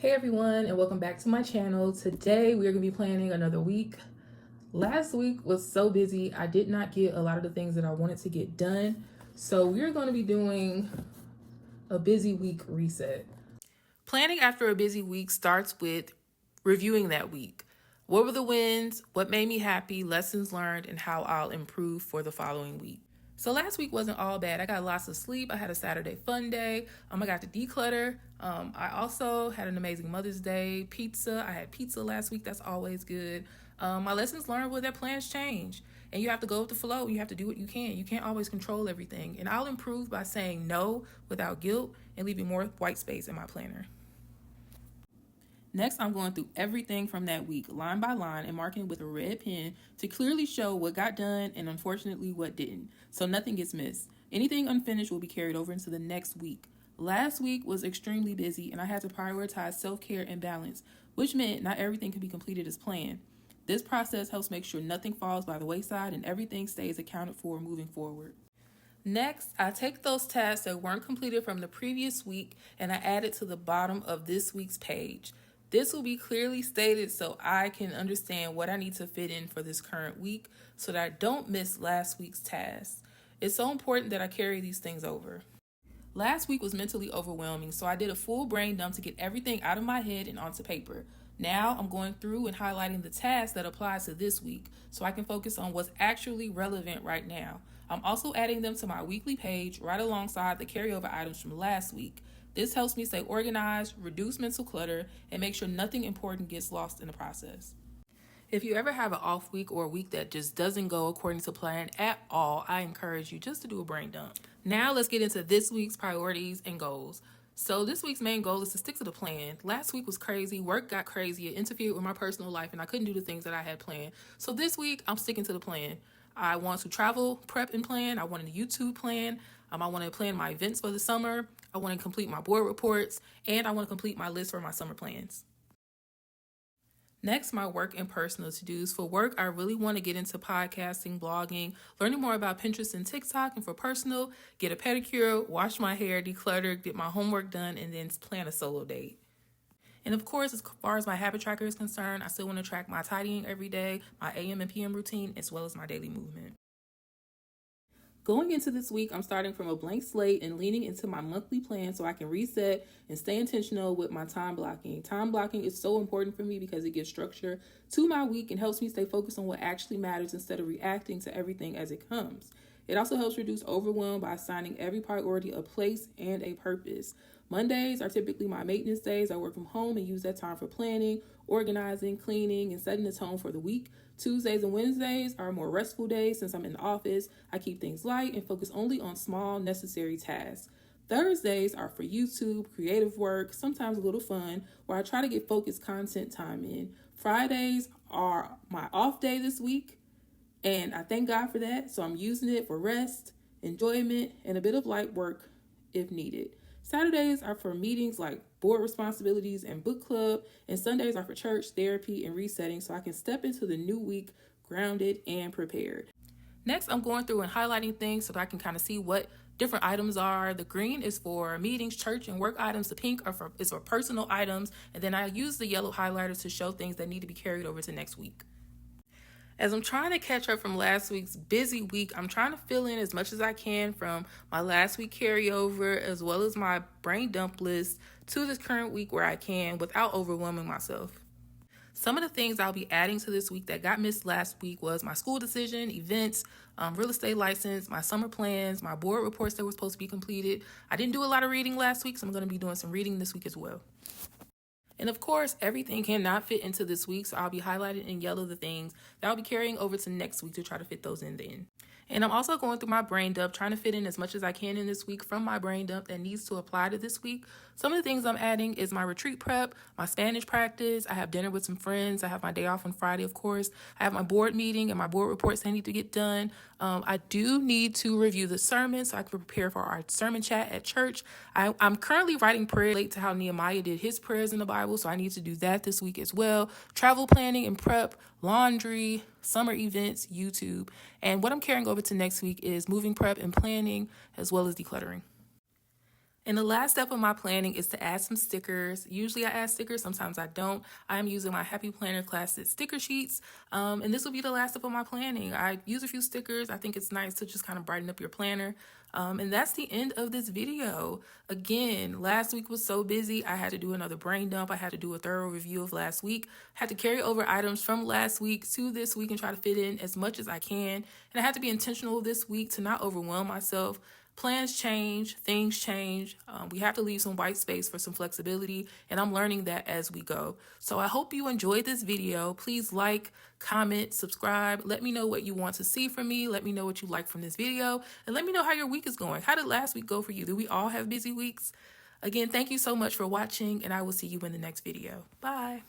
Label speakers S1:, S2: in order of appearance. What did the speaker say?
S1: Hey everyone, and welcome back to my channel. Today we are going to be planning another week. Last week was so busy, I did not get a lot of the things that I wanted to get done. So we're going to be doing a busy week reset. Planning after a busy week starts with reviewing that week. What were the wins? What made me happy? Lessons learned, and how I'll improve for the following week. So last week wasn't all bad. I got lots of sleep. I had a Saturday fun day. I got to declutter. I also had an amazing Mother's Day pizza. I had pizza last week. That's always good. My lessons learned were that plans change, and you have to go with the flow. You have to do what you can. You can't always control everything. And I'll improve by saying no without guilt and leaving more white space in my planner. Next, I'm going through everything from that week, line by line, and marking with a red pen to clearly show what got done and unfortunately what didn't, so nothing gets missed. Anything unfinished will be carried over into the next week. Last week was extremely busy, and I had to prioritize self-care and balance, which meant not everything could be completed as planned. This process helps make sure nothing falls by the wayside and everything stays accounted for moving forward. Next, I take those tasks that weren't completed from the previous week and I add it to the bottom of this week's page. This will be clearly stated so I can understand what I need to fit in for this current week so that I don't miss last week's tasks. It's so important that I carry these things over. Last week was mentally overwhelming, so I did a full brain dump to get everything out of my head and onto paper. Now I'm going through and highlighting the tasks that apply to this week so I can focus on what's actually relevant right now. I'm also adding them to my weekly page right alongside the carryover items from last week. This helps me stay organized, reduce mental clutter, and make sure nothing important gets lost in the process. If you ever have an off week or a week that just doesn't go according to plan at all, I encourage you just to do a brain dump. Now let's get into this week's priorities and goals. So this week's main goal is to stick to the plan. Last week was crazy. Work got crazy. It interfered with my personal life and I couldn't do the things that I had planned. So this week I'm sticking to the plan. I want to travel, prep, and plan. I want a YouTube plan. I want to plan my events for the summer. I want to complete my board reports, and I want to complete my list for my summer plans. Next, my work and personal to-dos. For work, I really want to get into podcasting, blogging, learning more about Pinterest and TikTok, and for personal, get a pedicure, wash my hair, declutter, get my homework done, and then plan a solo date. And of course, as far as my habit tracker is concerned, I still want to track my tidying every day, my AM and PM routine, as well as my daily movement. Going into this week, I'm starting from a blank slate and leaning into my monthly plan so I can reset and stay intentional with my time blocking. Time blocking is so important for me because it gives structure to my week and helps me stay focused on what actually matters instead of reacting to everything as it comes. It also helps reduce overwhelm by assigning every priority a place and a purpose. Mondays are typically my maintenance days. I work from home and use that time for planning, organizing, cleaning, and setting the tone for the week. Tuesdays and Wednesdays are more restful days since I'm in the office. I keep things light and focus only on small, necessary tasks. Thursdays are for YouTube, creative work, sometimes a little fun, where I try to get focused content time in. Fridays are my off day this week, and I thank God for that. So I'm using it for rest, enjoyment, and a bit of light work if needed. Saturdays are for meetings like board responsibilities and book club, and Sundays are for church, therapy, and resetting so I can step into the new week grounded and prepared. Next, I'm going through and highlighting things so that I can kind of see what different items are. The green is for meetings, church, and work items. The pink is for personal items, and then I use the yellow highlighters to show things that need to be carried over to next week. As I'm trying to catch up from last week's busy week, I'm trying to fill in as much as I can from my last week carryover as well as my brain dump list to this current week where I can without overwhelming myself. Some of the things I'll be adding to this week that got missed last week was my school decision, events, real estate license, my summer plans, my board reports that were supposed to be completed. I didn't do a lot of reading last week, so I'm going to be doing some reading this week as well. And of course, everything cannot fit into this week, so I'll be highlighting in yellow the things that I'll be carrying over to next week to try to fit those in then. And I'm also going through my brain dump, trying to fit in as much as I can in this week from my brain dump that needs to apply to this week. Some of the things I'm adding is my retreat prep, my Spanish practice. I have dinner with some friends. I have my day off on Friday, of course. I have my board meeting and my board reports I need to get done. I do need to review the sermon so I can prepare for our sermon chat at church. I'm currently writing prayers related to how Nehemiah did his prayers in the Bible, so I need to do that this week as well. Travel planning and prep, laundry, summer events, YouTube. And what I'm carrying over to next week is moving prep and planning as well as decluttering. And the last step of my planning is to add some stickers. Usually I add stickers, sometimes I don't. I am using my Happy Planner Classic sticker sheets, and this will be the last step of my planning. I use a few stickers. I think it's nice to just kind of brighten up your planner. And that's the end of this video. Again, last week was so busy. I had to do another brain dump. I had to do a thorough review of last week. I had to carry over items from last week to this week and try to fit in as much as I can. And I had to be intentional this week to not overwhelm myself. Plans change, things change. We have to leave some white space for some flexibility, and I'm learning that as we go. So I hope you enjoyed this video. Please like, comment, subscribe. Let me know what you want to see from me. Let me know what you like from this video, and let me know how your week is going. How did last week go for you? Do we all have busy weeks? Again, thank you so much for watching, and I will see you in the next video. Bye.